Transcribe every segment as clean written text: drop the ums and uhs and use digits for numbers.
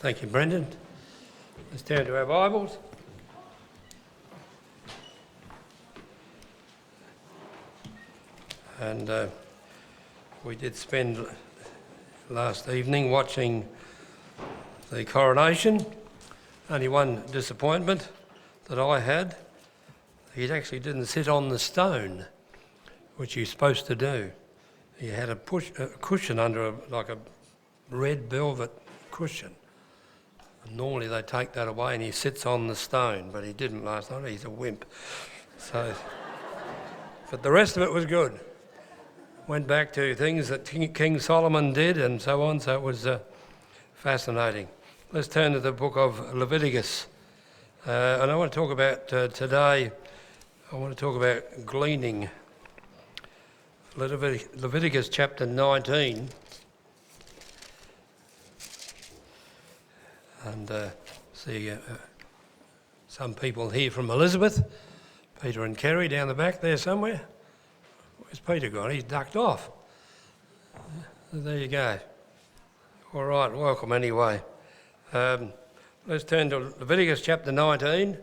Thank you, Brendan. Let's turn to our Bibles. And we did spend last evening watching the coronation. Only one disappointment that I had. He actually didn't sit on the stone, which he's supposed to do. He had a cushion under like a red velvet cushion. And normally they take that away and he sits on the stone, but he didn't last night. He's a wimp. So, but the rest of it was good. Went back to things that King Solomon did and so on, so it was fascinating. Let's turn to the book of Leviticus. And I want to talk about today, I want to talk about gleaning. Leviticus chapter 19. And see some people here from Elizabeth, Peter and Kerry down the back there somewhere. Where's Peter gone? He's ducked off. There you go. All right, welcome anyway. Let's turn to Leviticus chapter 19.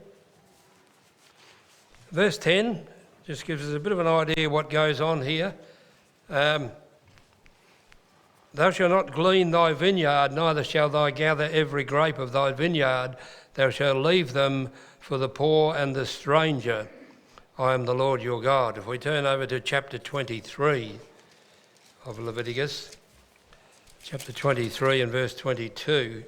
Verse 10 just gives us a bit of an idea what goes on here. Thou shalt not glean thy vineyard, neither shalt thou gather every grape of thy vineyard. Thou shalt leave them for the poor and the stranger. I am the Lord your God. If we turn over to chapter 23 of Leviticus, chapter 23 and verse 22.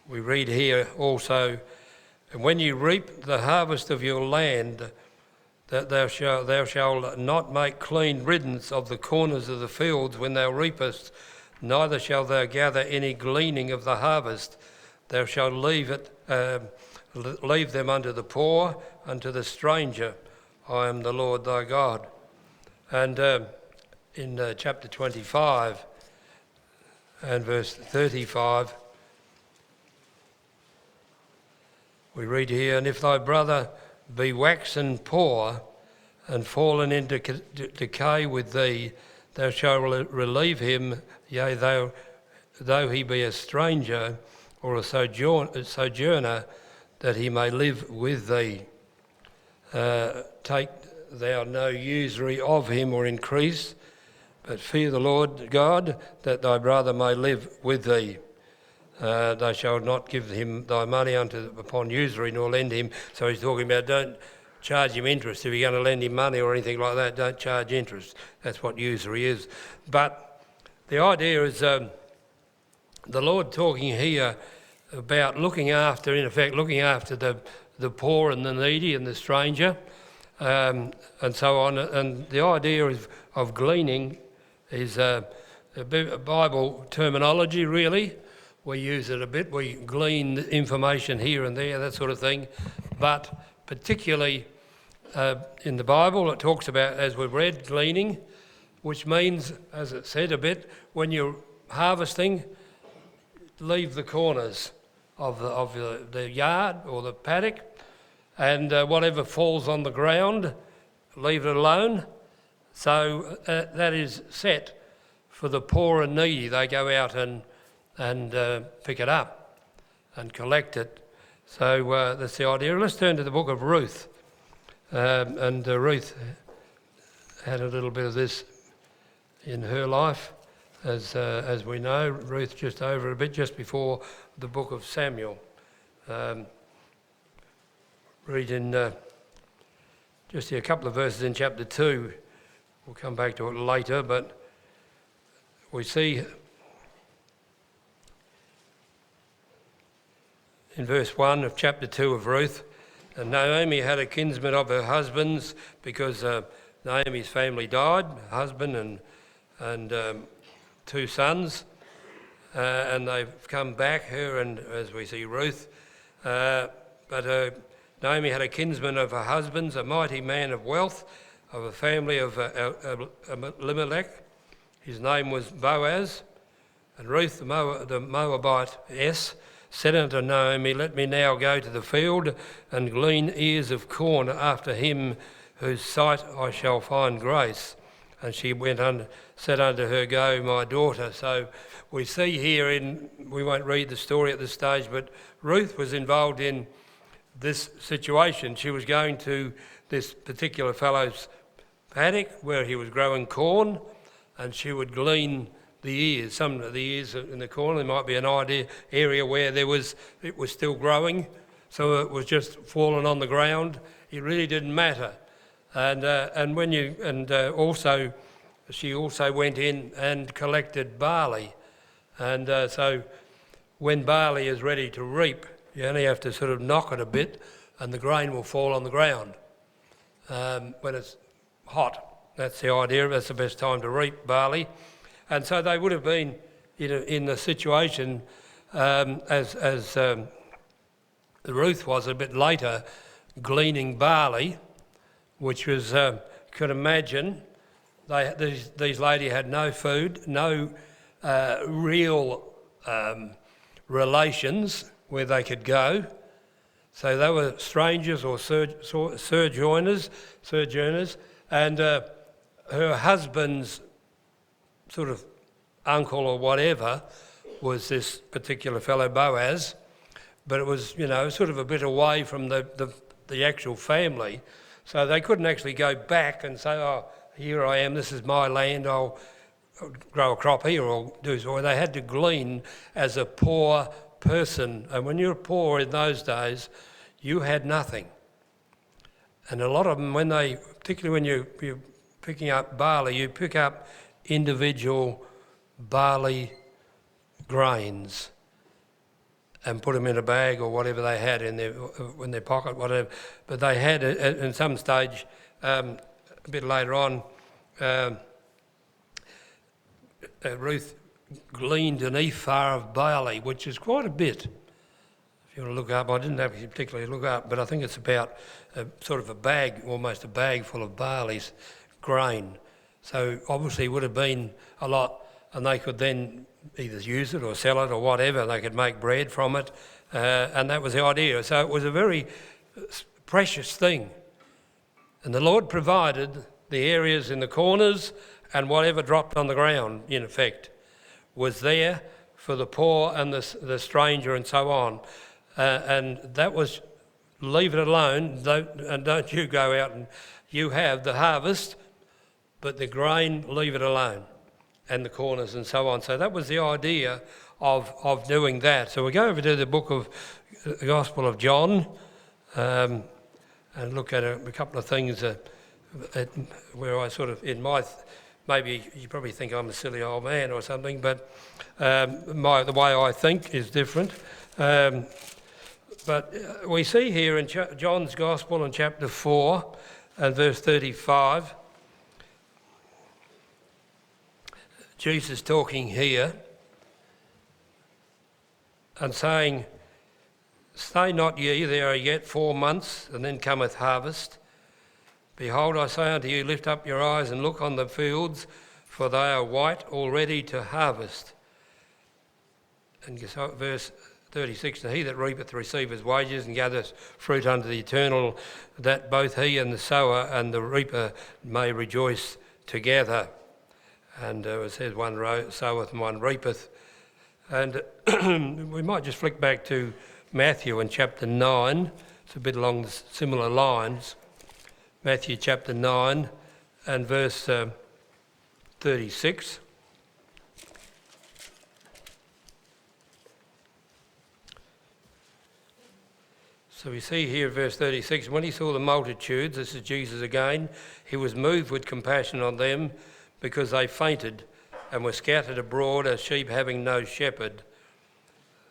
We read here also, and when you reap the harvest of your land, that thou shalt not make clean riddance of the corners of the fields when thou reapest, neither shalt thou gather any gleaning of the harvest. Thou shalt leave them unto the poor, unto the stranger. I am the Lord thy God. And in chapter 25 and verse 35, we read here, and if thy brother be waxen poor and fallen into decay with thee, thou shalt relieve him, yea, though he be a stranger or a sojourner, that he may live with thee. Take thou no usury of him or increase, but fear the Lord God, that thy brother may live with thee. Thou shalt not give him thy money upon usury, nor lend him. So he's talking about don't charge him interest. If you're going to lend him money or anything like that, don't charge interest. That's what usury is. But the idea is the Lord talking here about looking after the poor and the needy and the stranger and so on. And the idea of gleaning is a Bible terminology, really. We use it a bit. We glean information here and there, that sort of thing. But particularly in the Bible, it talks about, as we've read, gleaning, which means, as it said a bit, when you're harvesting, leave the corners of the yard or the paddock, and whatever falls on the ground, leave it alone. So that is set for the poor and needy. They go out and pick it up and collect it. So that's the idea. Let's turn to the book of Ruth. And Ruth had a little bit of this in her life, as we know. Ruth just over a bit, just before the book of Samuel. Read in just a couple of verses in chapter 2. We'll come back to it later, but we see in verse 1 of chapter 2 of Ruth, and Naomi had a kinsman of her husband's, because Naomi's family died, husband and two sons, and they've come back, her and, as we see, Ruth. But Naomi had a kinsman of her husband's, a mighty man of wealth, of a family of Elimelech. His name was Boaz. And Ruth the Moabitess said unto Naomi, let me now go to the field and glean ears of corn after him whose sight I shall find grace. And she said unto her, Go, my daughter. So we see here we won't read the story at this stage, but Ruth was involved in this situation. She was going to this particular fellow's paddock where he was growing corn, and she would glean the ears. Some of the ears in the corn, there might be an area where it was still growing, so it was just falling on the ground. It really didn't matter. Also, she also went in and collected barley. And so when barley is ready to reap, you only have to sort of knock it a bit and the grain will fall on the ground. When it's hot, that's the idea. That's the best time to reap barley. And so they would have been in the situation as Ruth was a bit later, gleaning barley, which was, could imagine, these ladies had no food, no real relations where they could go. So they were strangers or sojourners, and her husband's sort of uncle or whatever was this particular fellow Boaz, but it was, sort of a bit away from the actual family. So they couldn't actually go back and say, oh, here I am, this is my land, I'll grow a crop here or do so. They had to glean as a poor person. And when you're poor in those days, you had nothing. And a lot of them, particularly when you're picking up barley, you pick up individual barley grains and put them in a bag or whatever they had in their pocket, whatever. But they had, at some stage, a bit later on, Ruth gleaned an ephah of barley, which is quite a bit. If you want to look up, I didn't have to particularly look up, but I think it's about sort of a bag, almost a bag full of barley's grain. So obviously it would have been a lot, and they could then either use it or sell it or whatever. They could make bread from it, and that was the idea. So it was a very precious thing. And the Lord provided the areas in the corners, and whatever dropped on the ground, in effect, was there for the poor and the stranger and so on. And that was, leave it alone, don't you go out and you have the harvest, but the grain, leave it alone, and the corners and so on. So that was the idea of doing that. So we go over to the book of the Gospel of John and look at a couple of things where I sort of, maybe you probably think I'm a silly old man or something, but the way I think is different. But we see here in John's Gospel in chapter 4 and verse 35, Jesus talking here and saying, Stay not ye there yet 4 months, and then cometh harvest. Behold, I say unto you, lift up your eyes and look on the fields, for they are white already to harvest. And verse 36, and he that reapeth receiveth wages and gathereth fruit unto the eternal, that both he and the sower and the reaper may rejoice together. And it says one soweth and one reapeth. And we might just flick back to Matthew in chapter 9. It's a bit along similar lines. Matthew chapter 9 and verse 36. So we see here verse 36, when he saw the multitudes, this is Jesus again, he was moved with compassion on them because they fainted and were scattered abroad as sheep having no shepherd.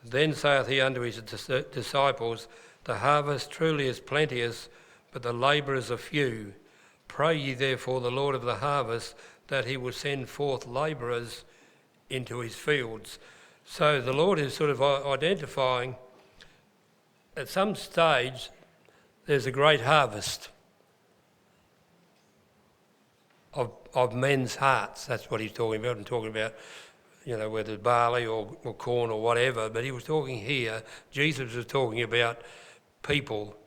Then saith he unto his disciples, the harvest truly is plenteous, but the labourers are few. Pray ye therefore the Lord of the harvest that he will send forth labourers into his fields. So the Lord is sort of identifying at some stage there's a great harvest of men's hearts. That's what he's talking about. I'm talking about, whether it's barley or corn or whatever, but he was talking here, Jesus was talking about people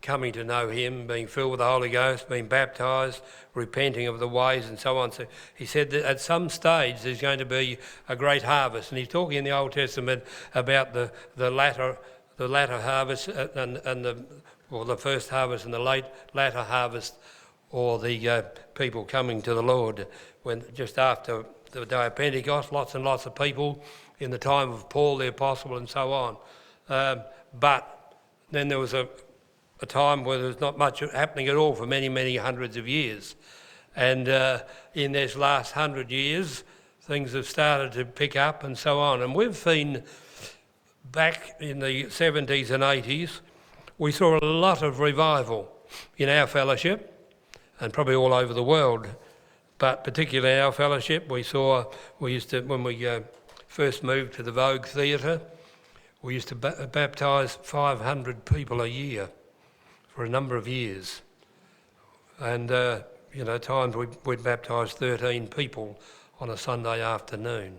coming to know him, being filled with the Holy Ghost, being baptised, repenting of the ways and so on. So he said that at some stage there's going to be a great harvest. And he's talking in the Old Testament about the latter harvest and the first harvest and the latter harvest, or the people coming to the Lord when just after the day of Pentecost, lots and lots of people in the time of Paul the Apostle and so on. But then there was a time where there was not much happening at all for many, many hundreds of years. And in this last 100 years, things have started to pick up and so on. And we've been back in the 70s and 80s, we saw a lot of revival in our fellowship and probably all over the world. But particularly in our fellowship, we used to, when we first moved to the Vogue Theatre, we used to baptise 500 people a year for a number of years. And, times we'd baptise 13 people on a Sunday afternoon.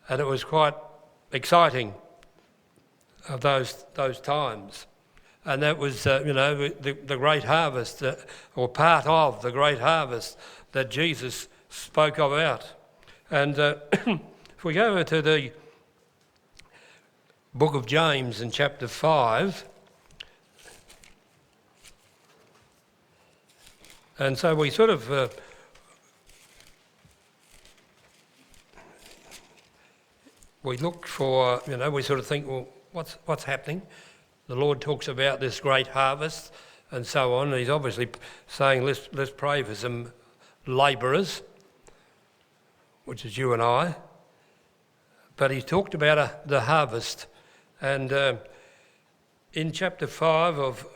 And it was quite exciting of those times. And that was, the great harvest, or part of the great harvest that Jesus spoke about. And if we go over to the book of James in chapter 5, and so we sort of we look for, we sort of think, well, what's happening? The Lord talks about this great harvest and so on, and he's obviously saying let's pray for some labourers, which is you and I. But he talked about the harvest, and in chapter 5 of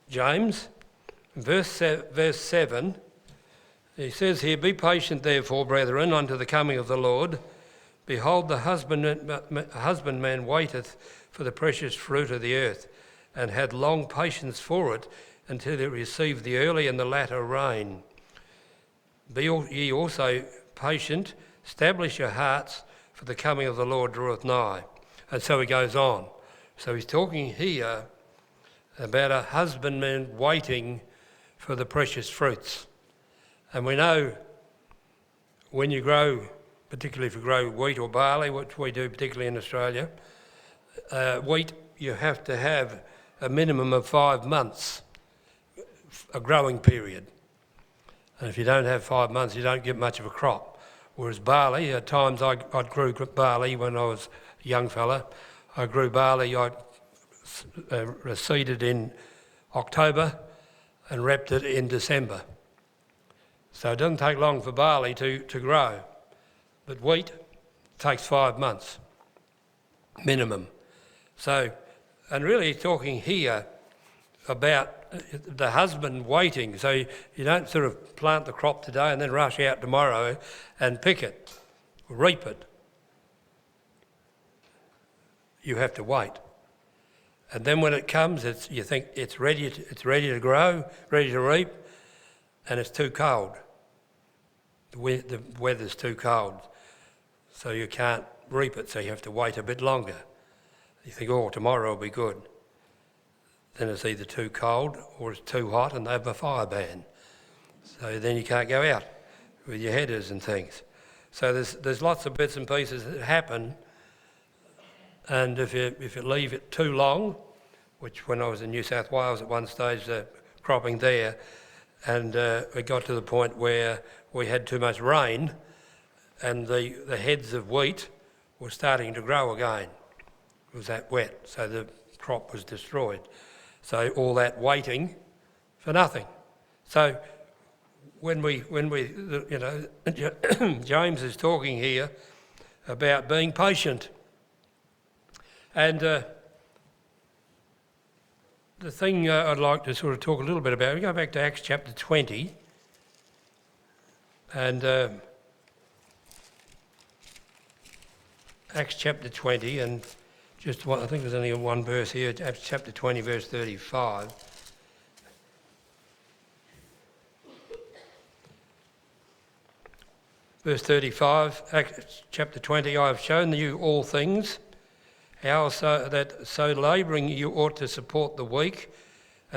James, verse 7, he says here, "Be patient therefore, brethren, unto the coming of the Lord. Behold, the husbandman waiteth for the precious fruit of the earth, and had long patience for it, until it received the early and the latter rain. Be ye also patient, establish your hearts, for the coming of the Lord draweth nigh." And so he goes on. So he's talking here about a husbandman waiting for the precious fruits. And we know when you grow, particularly if you grow wheat or barley, which we do particularly in Australia, wheat, you have to have a minimum of 5 months, a growing period. And if you don't have 5 months, you don't get much of a crop. Whereas barley, at times I grew barley when I was a young fella. I grew barley, I seeded in October and wrapped it in December. So it doesn't take long for barley to grow. But wheat takes 5 months, minimum. So, and really talking here about the husband waiting. So you don't sort of plant the crop today and then rush out tomorrow and pick it, reap it. You have to wait. And then when it comes, you think it's ready to grow, ready to reap, and it's too cold. The weather's too cold, so you can't reap it, so you have to wait a bit longer. You think, oh, tomorrow will be good. Then it's either too cold or it's too hot and they have a fire ban. So then you can't go out with your headers and things. So there's lots of bits and pieces that happen, and if you leave it too long, which when I was in New South Wales at one stage, cropping there, and it got to the point where we had too much rain and the heads of wheat were starting to grow again. It was that wet, so the crop was destroyed. So all that waiting for nothing. So when we James is talking here about being patient. And the thing I'd like to sort of talk a little bit about, we go back to Acts chapter 20, and Acts chapter 20, and just I think there's only one verse here, Acts chapter 20, verse 35. Verse 35, Acts chapter 20, "I have shown you all things, how so labouring you ought to support the weak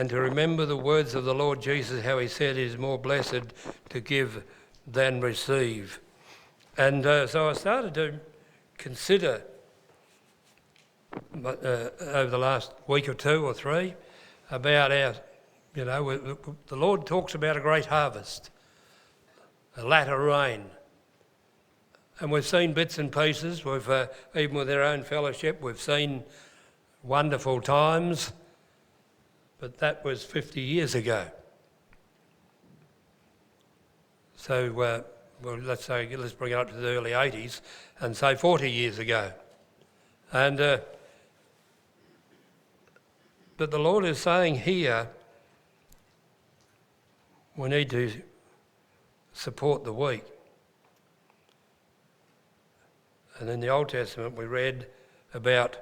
and to remember the words of the Lord Jesus, how he said it is more blessed to give than receive. And so I started to consider over the last week or two or three about our, the Lord talks about a great harvest, a latter rain. And we've seen bits and pieces. We've even with our own fellowship, we've seen wonderful times, but that was 50 years ago. So, let's bring it up to the early 80s and say 40 years ago. And but the Lord is saying here, we need to support the weak. And in the Old Testament we read about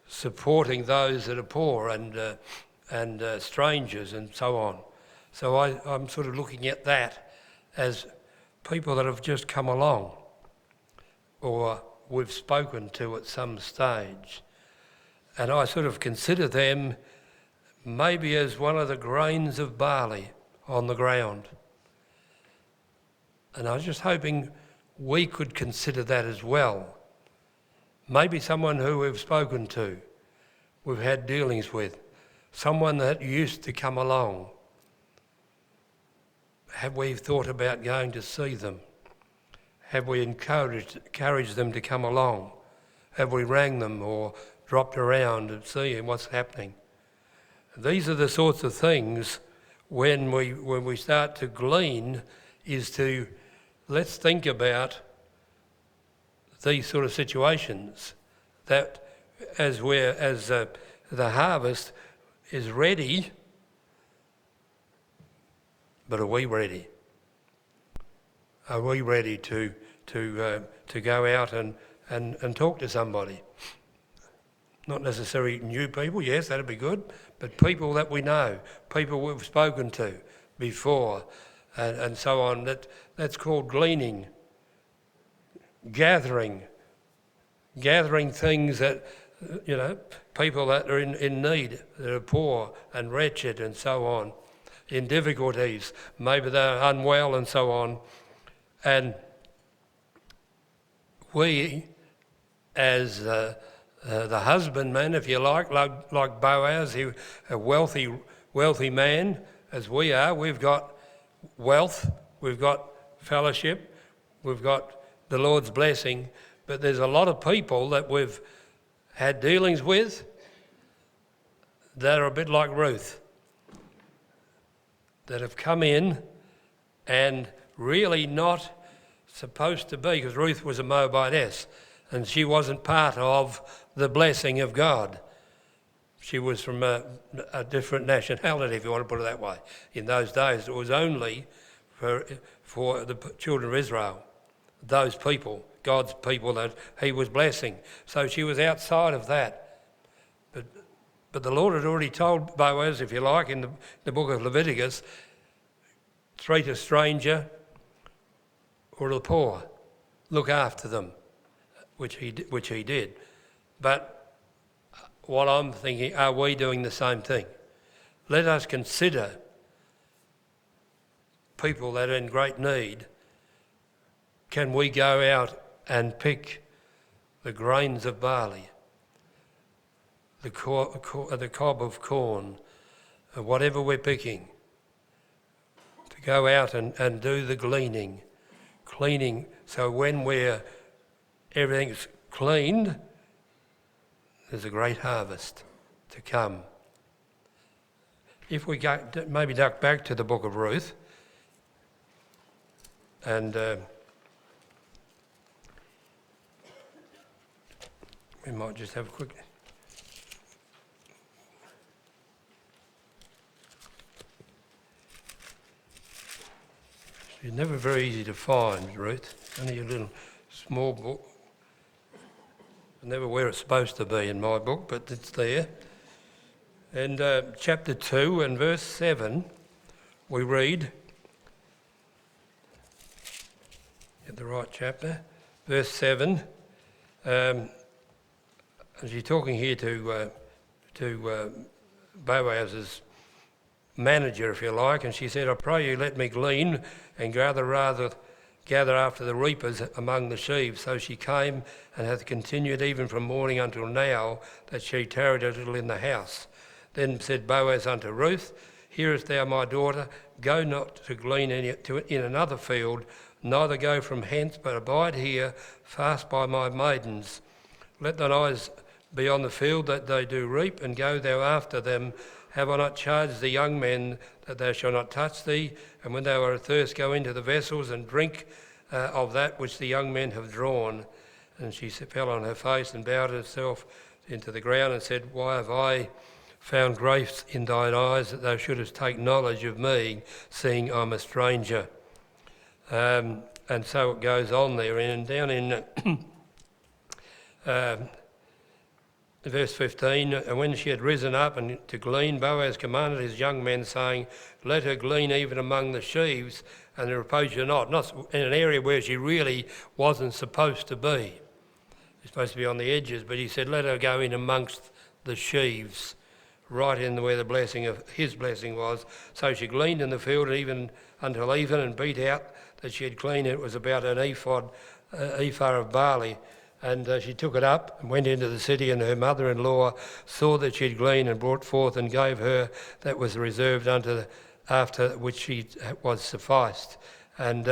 supporting those that are poor and strangers and so on. So I'm sort of looking at that as people that have just come along or we've spoken to at some stage. And I sort of consider them maybe as one of the grains of barley on the ground. And I was just hoping we could consider that as well. Maybe someone who we've spoken to, we've had dealings with, someone that used to come along. Have we thought about going to see them? Have we encouraged them to come along? Have we rang them or dropped around and see what's happening? These are the sorts of things when we start to glean, is to let's think about these sort of situations, that as the harvest is ready, but are we ready? Are we ready to go out and talk to somebody? Not necessarily new people, yes, that'd be good, but people that we know, people we've spoken to before, and so on. That's called gleaning, gathering things that, people that are in need, that are poor and wretched and so on, in difficulties, maybe they're unwell and so on. And we, as the husbandman, if you like Boaz, a wealthy man, as we are, we've got wealth, we've got fellowship, we've got the Lord's blessing, but there's a lot of people that we've had dealings with that are a bit like Ruth, that have come in and really not supposed to be, because Ruth was a Moabitess and she wasn't part of the blessing of God. She was from a different nationality, if you want to put it that way. In those days, it was only for the children of Israel, those people, God's people that he was blessing. So she was outside of that. But the Lord had already told Boaz, if you like, in the book of Leviticus, treat a stranger or the poor, look after them, which he did. But what I'm thinking, are we doing the same thing? Let us consider people that are in great need. Can we go out and pick the grains of barley, the cob of corn, whatever we're picking, to go out and do the cleaning, so when everything's cleaned, there's a great harvest to come. If we go, maybe duck back to the book of Ruth, and we might just have a quick... It's never very easy to find, Ruth. It's only a little small book. Never where it's supposed to be in my book, but it's there. And chapter 2 and verse 7, we read, get the right chapter, verse 7, as you're talking here to Boaz's manager, if you like, and she said, I pray you let me glean and gather after the reapers among the sheaves. So she came and hath continued even from morning until now, that she tarried a little in the house. Then said Boaz unto Ruth, Hearest thou, my daughter? Go not to glean in another field, neither go from hence, but abide here, fast by my maidens. Let thine eyes be on the field that they do reap, and go thou after them. Have I not charged the young men that they shall not touch thee? And when thou art athirst, go into the vessels and drink of that which the young men have drawn. And she fell on her face and bowed herself into the ground and said, Why have I found grace in thine eyes, that thou shouldest take knowledge of me, seeing I'm a stranger? And so it goes on there. And down in verse 15, and when she had risen up and to glean, Boaz commanded his young men, saying, Let her glean even among the sheaves, and reproach her not in an area where she really wasn't supposed to be. She's supposed to be on the edges, but he said, let her go in amongst the sheaves, right in where the blessing of his blessing was. So she gleaned in the field even until even, and beat out that she had gleaned. It was about an ephah of barley. And she took it up and went into the city, and her mother-in-law saw that she had gleaned, and brought forth and gave her that was reserved after which she was sufficed. And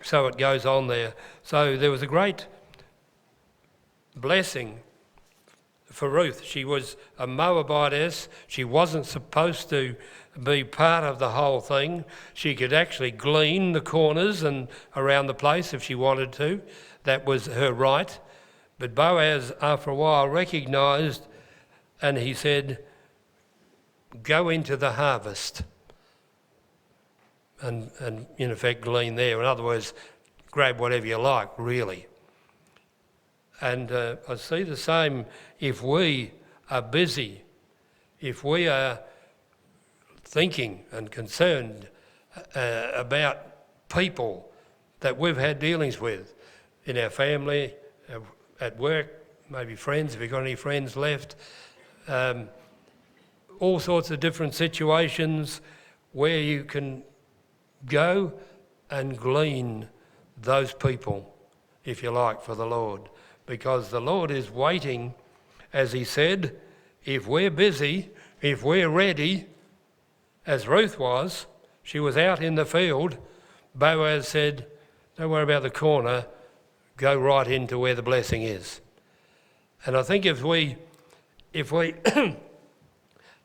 so it goes on there. So there was a great blessing for Ruth. She was a Moabitess. She wasn't supposed to be part of the whole thing. She could actually glean the corners and around the place if she wanted to. That was her right. But Boaz, after a while, recognised, and he said, go into the harvest and in effect glean there. In other words, grab whatever you like, really. And I see the same if we are busy, if we are thinking and concerned about people that we've had dealings with in our family, at work, maybe friends, if you've got any friends left, all sorts of different situations where you can go and glean those people, if you like, for the Lord. Because the Lord is waiting, as he said, if we're busy, if we're ready, as Ruth was, she was out in the field. Boaz said, don't worry about the corner, go right into where the blessing is. And I think if we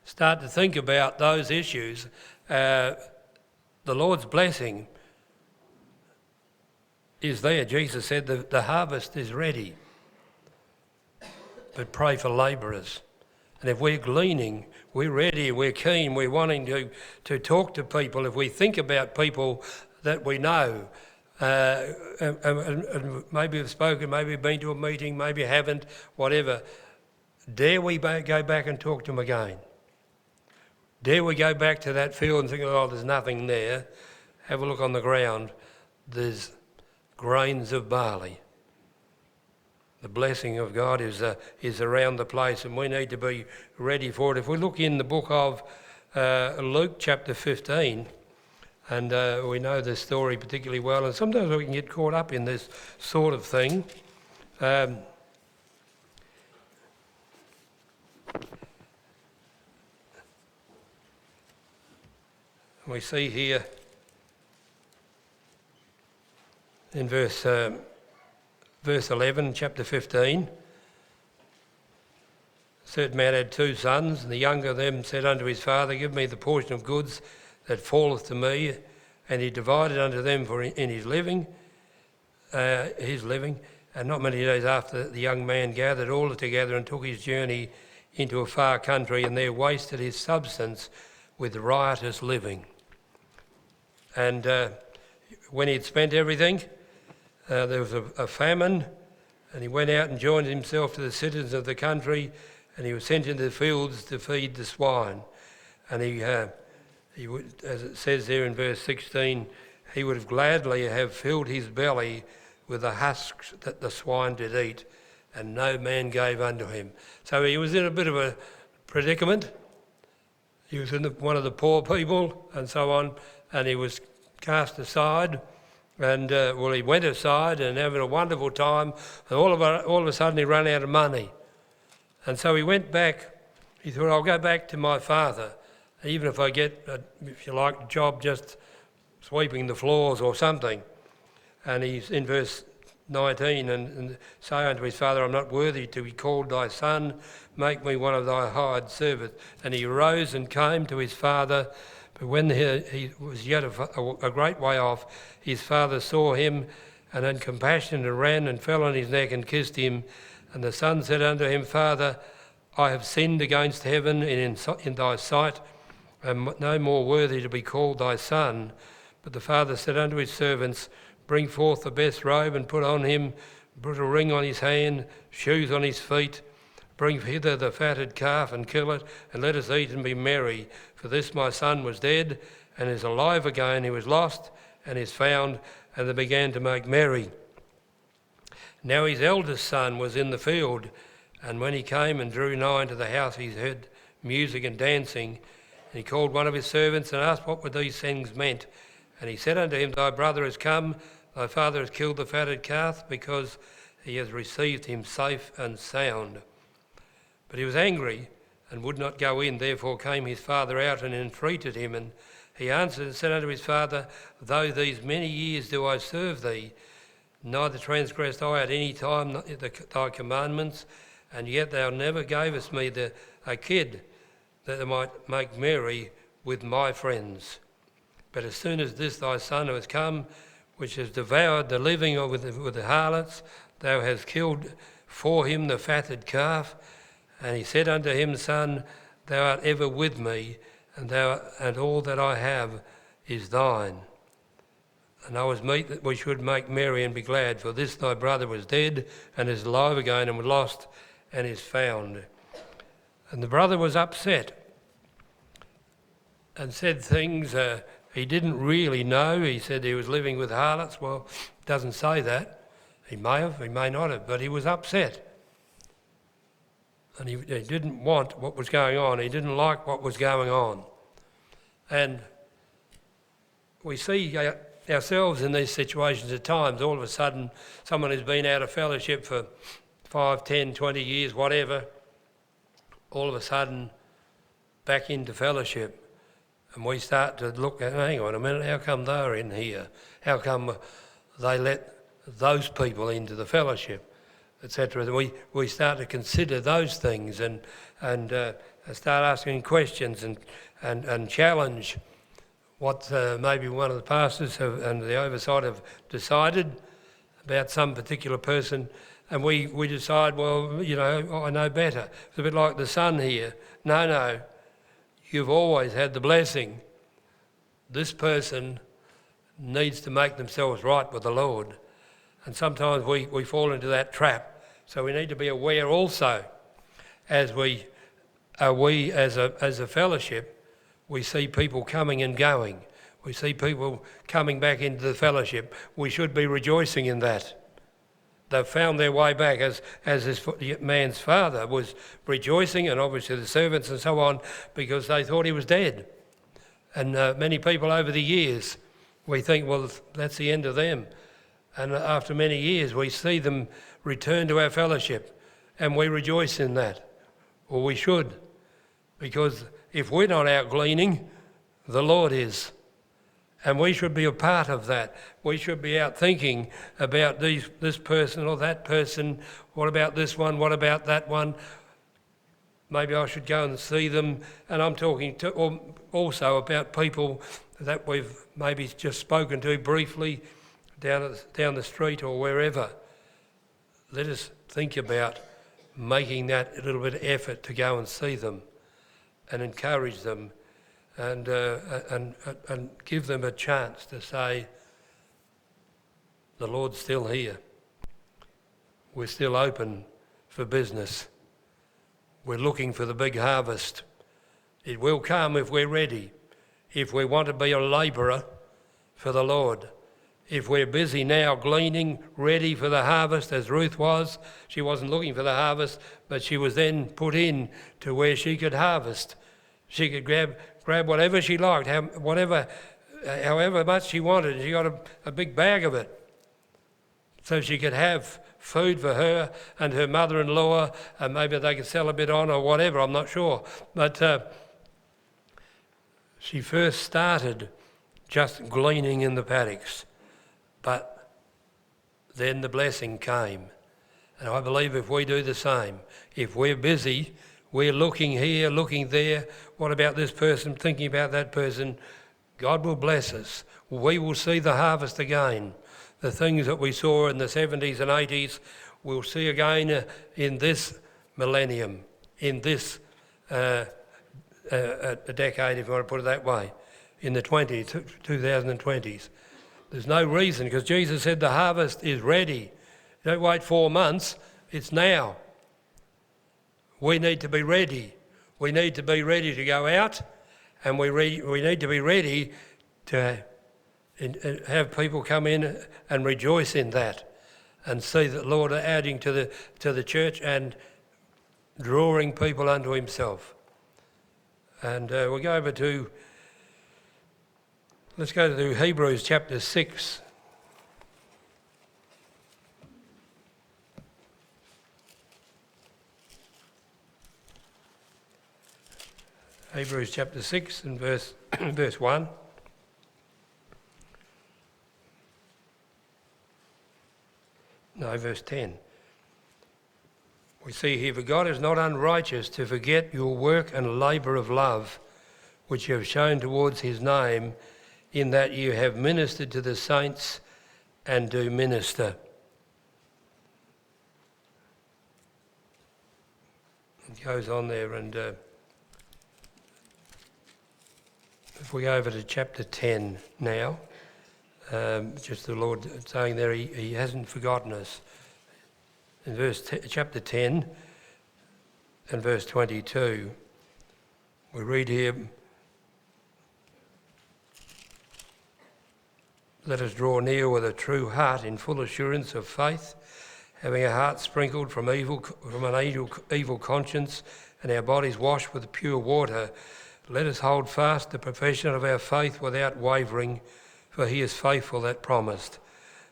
start to think about those issues, the Lord's blessing is there. Jesus said the harvest is ready, but pray for labourers. And if we're gleaning, we're ready, we're keen, we're wanting to talk to people, if we think about people that we know, and maybe have spoken, maybe have been to a meeting, maybe haven't, whatever, dare we go back and talk to them again? Dare we go back to that field and think, oh, there's nothing there? Have a look on the ground. There's grains of barley. The blessing of God is around the place, and we need to be ready for it. If we look in the book of Luke chapter 15, and we know this story particularly well, and sometimes we can get caught up in this sort of thing. We see here in verse 11, chapter 15, a certain man had 2 sons, and the younger of them said unto his father, Give me the portion of goods that falleth to me. And he divided unto them in his living. And not many days after, the young man gathered all together and took his journey into a far country, and there wasted his substance with riotous living. And when he had spent everything, there was a famine, and he went out and joined himself to the citizens of the country, and he was sent into the fields to feed the swine. And he would, as it says there in verse 16, he would have gladly have filled his belly with the husks that the swine did eat, and no man gave unto him. So he was in a bit of a predicament. He was one of the poor people and so on, and he was cast aside. And he went aside and having a wonderful time, and all of a sudden he ran out of money. And so he went back. He thought, I'll go back to my father, even if I get, if you like, a job just sweeping the floors or something. And he's in verse 19, and say unto his father, I'm not worthy to be called thy son, make me one of thy hired servants. And he arose and came to his father, but when he was yet a great way off, his father saw him, and had compassion, and ran and fell on his neck and kissed him. And the son said unto him, Father, I have sinned against heaven and in thy sight, and am no more worthy to be called thy son. But the father said unto his servants, Bring forth the best robe and put on him, put a ring on his hand, shoes on his feet. Bring hither the fatted calf and kill it, and let us eat and be merry. For this my son was dead and is alive again. He was lost and is found. And they began to make merry. Now his eldest son was in the field, and when he came and drew nigh to the house, he heard music and dancing. And he called one of his servants and asked what these things meant. And he said unto him, Thy brother is come, thy father has killed the fatted calf, because he has received him safe and sound. But he was angry and would not go in. Therefore came his father out and entreated him. And he answered and said unto his father, Though these many years do I serve thee, neither transgressed I at any time thy commandments, and yet thou never gavest me a kid, that I might make merry with my friends. But as soon as this thy son has come, which has devoured the living with the harlots, thou hast killed for him the fatted calf. And he said unto him, Son, thou art ever with me, and all that I have is thine. And I was meet that we should make merry and be glad, for this thy brother was dead and is alive again, and was lost and is found. And the brother was upset and said things he didn't really know. He said he was living with harlots. Well, it doesn't say that. He may have, he may not have, but he was upset. And he didn't want what was going on. He didn't like what was going on. And we see ourselves in these situations at times. All of a sudden, someone who's been out of fellowship for 5, 10, 20 years, whatever, all of a sudden back into fellowship. And we start to look at, hang on a minute, how come they're in here? How come they let those people into the fellowship, etc.? We start to consider those things and start asking questions and challenge what maybe one of the pastors and the oversight have decided about some particular person. And we decide, well, you know, I know better. It's a bit like the son here. No. You've always had the blessing. This person needs to make themselves right with the Lord. And sometimes we fall into that trap. So we need to be aware also, as as a fellowship, we see people coming and going. We see people coming back into the fellowship. We should be rejoicing in that. They've found their way back, as this man's father was rejoicing, and obviously the servants and so on, because they thought he was dead. And many people over the years, we think, well, that's the end of them. And after many years, we see them return to our fellowship, and we rejoice in that. Or we should, because if we're not out gleaning, the Lord is. And we should be a part of that. We should be out thinking about this person or that person. What about this one? What about that one? Maybe I should go and see them. And I'm talking also about people that we've maybe just spoken to briefly down the street or wherever. Let us think about making that a little bit of effort to go and see them and encourage them. And give them a chance to say, the Lord's still here. We're still open for business. We're looking for the big harvest. It will come if we're ready. If we want to be a labourer for the Lord. If we're busy now gleaning, ready for the harvest, as Ruth was. She wasn't looking for the harvest, but she was then put in to where she could harvest. She could grab whatever she liked, however much she wanted. She got a big bag of it. So she could have food for her and her mother-in-law, and maybe they could sell a bit on or whatever, I'm not sure. But she first started just gleaning in the paddocks. But then the blessing came. And I believe if we do the same, if we're busy, we're looking here, looking there, what about this person, thinking about that person, God will bless us. We will see the harvest again. The things that we saw in the 70s and 80s, we'll see again in this millennium, in this a decade, if you want to put it that way, in the 2020s. There's no reason, because Jesus said the harvest is ready. Don't wait 4 months, it's now. We need to be ready. We need to be ready to go out, and we need to be ready to have people come in and rejoice in that and see that Lord are adding to the church and drawing people unto himself. And we'll go over to, let's go to Hebrews chapter 6. Hebrews chapter 6 and verse 1. No, verse 10. We see here, for God is not unrighteous to forget your work and labour of love, which you have shown towards his name, in that you have ministered to the saints and do minister. It goes on there, and if we go over to chapter 10 now, just the Lord saying there, he hasn't forgotten us. In chapter 10 and verse 22, we read here, let us draw near with a true heart in full assurance of faith, having our hearts sprinkled from an evil conscience and our bodies washed with pure water. Let us hold fast the profession of our faith without wavering, for he is faithful that promised.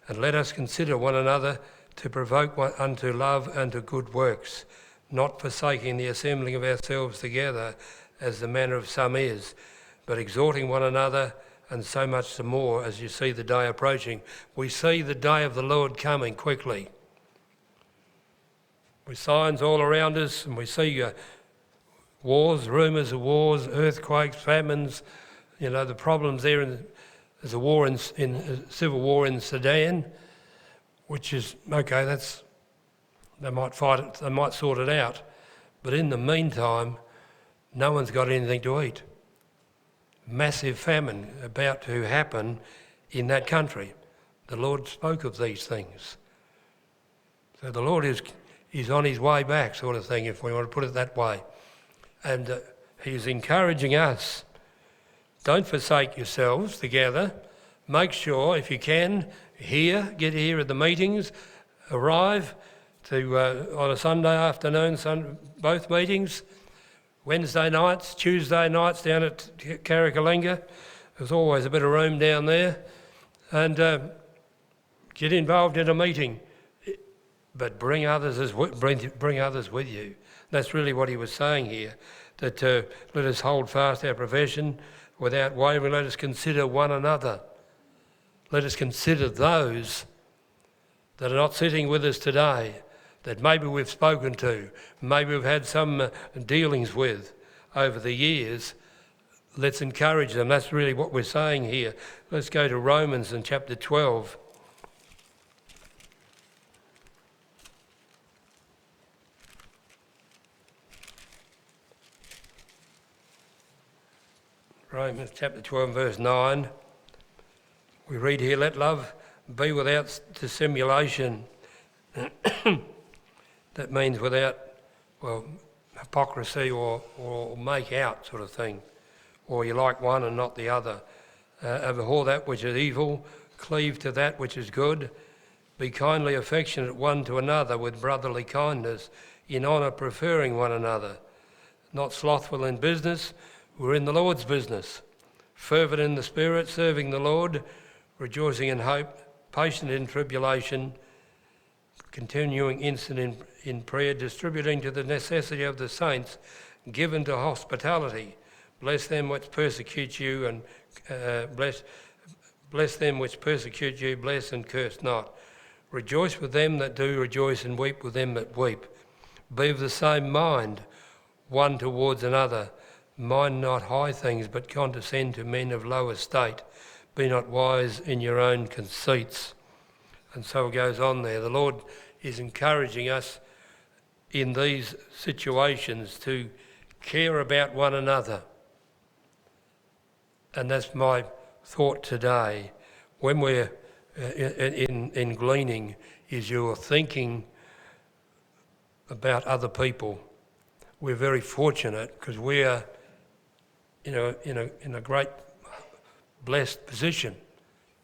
And let us consider one another to provoke one unto love and to good works, not forsaking the assembling of ourselves together, as the manner of some is, but exhorting one another, and so much the more as you see the day approaching. We see the day of the Lord coming quickly. With signs all around us, and we see wars, rumours of wars, earthquakes, famines, the problems there. There's a war in civil war in Sudan, which is okay. They might fight it, they might sort it out, but in the meantime, no one's got anything to eat. Massive famine about to happen in that country. The Lord spoke of these things, so the Lord is on his way back, sort of thing, if we want to put it that way, and he's encouraging us. Don't forsake yourselves together. Make sure, if you can, get here at the meetings, arrive on a Sunday afternoon, both meetings, Wednesday nights, Tuesday nights down at Carrigalinga. There's always a bit of room down there. And get involved in a meeting, but bring others with you. That's really what he was saying here, that let us hold fast our profession without wavering. Let us consider one another. Let us consider those that are not sitting with us today, that maybe we've spoken to, maybe we've had some dealings with over the years. Let's encourage them. That's really what we're saying here. Let's go to Romans in chapter 12. Romans chapter 12 verse 9, we read here, let love be without dissimulation. That means without, hypocrisy or make out sort of thing, or you like one and not the other. Abhor that which is evil, cleave to that which is good. Be kindly affectionate one to another with brotherly kindness, in honour preferring one another. Not slothful in business, We're in the Lord's business. Fervent in the Spirit, serving the Lord, rejoicing in hope, patient in tribulation, continuing instant in prayer, distributing to the necessity of the saints, given to hospitality. Bless them which persecute you, and bless them which persecute you, bless and curse not. Rejoice with them that do rejoice, and weep with them that weep. Be of the same mind, one towards another. Mind not high things, but condescend to men of low estate. Be not wise in your own conceits. And so it goes on there. The Lord is encouraging us in these situations to care about one another. And that's my thought today. When we're in Gleaning, is you're thinking about other people. We're very fortunate because we are in a great blessed position,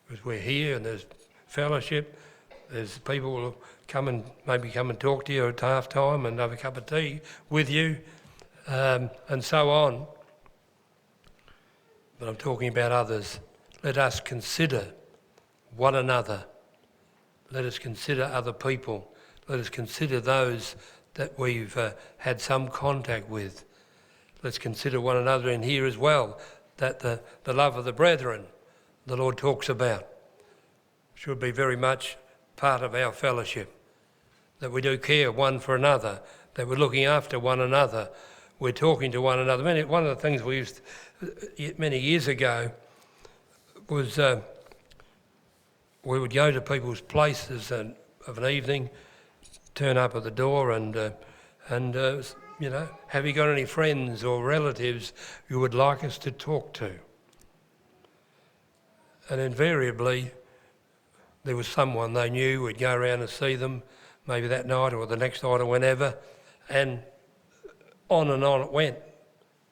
because we're here and there's fellowship, there's people who will come and talk to you at half time and have a cup of tea with you, and so on. But I'm talking about others. Let us consider one another. Let us consider other people. Let us consider those that we've had some contact with. Let's consider one another in here as well, that the love of the brethren the Lord talks about should be very much part of our fellowship, that we do care one for another, that we're looking after one another, we're talking to one another. One of the things we used many years ago was we would go to people's places of an evening, turn up at the door and have you got any friends or relatives you would like us to talk to? And invariably, there was someone they knew. We'd go around and see them, maybe that night or the next night or whenever, and on it went.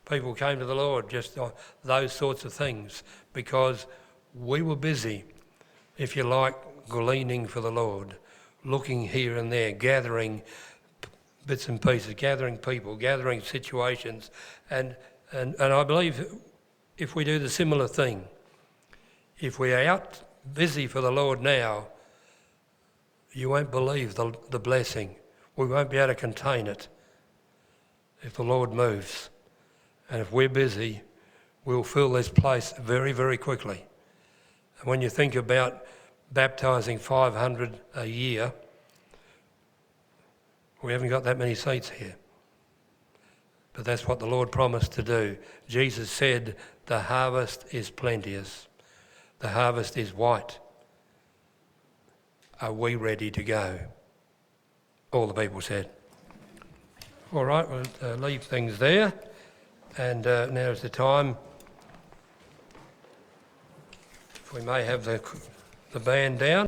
People came to the Lord, just those sorts of things, because we were busy, if you like, gleaning for the Lord, looking here and there, gathering bits and pieces, gathering people, gathering situations, and I believe if we do the similar thing, if we are out busy for the Lord now, you won't believe the blessing. We won't be able to contain it if the Lord moves. And if we're busy, we'll fill this place very, very quickly. And when you think about baptising 500 a year, we haven't got that many seats here. But that's what the Lord promised to do. Jesus said, the harvest is plenteous. The harvest is white. Are we ready to go? All the people said. All right, we'll leave things there. And now's the time. If we may have the band down.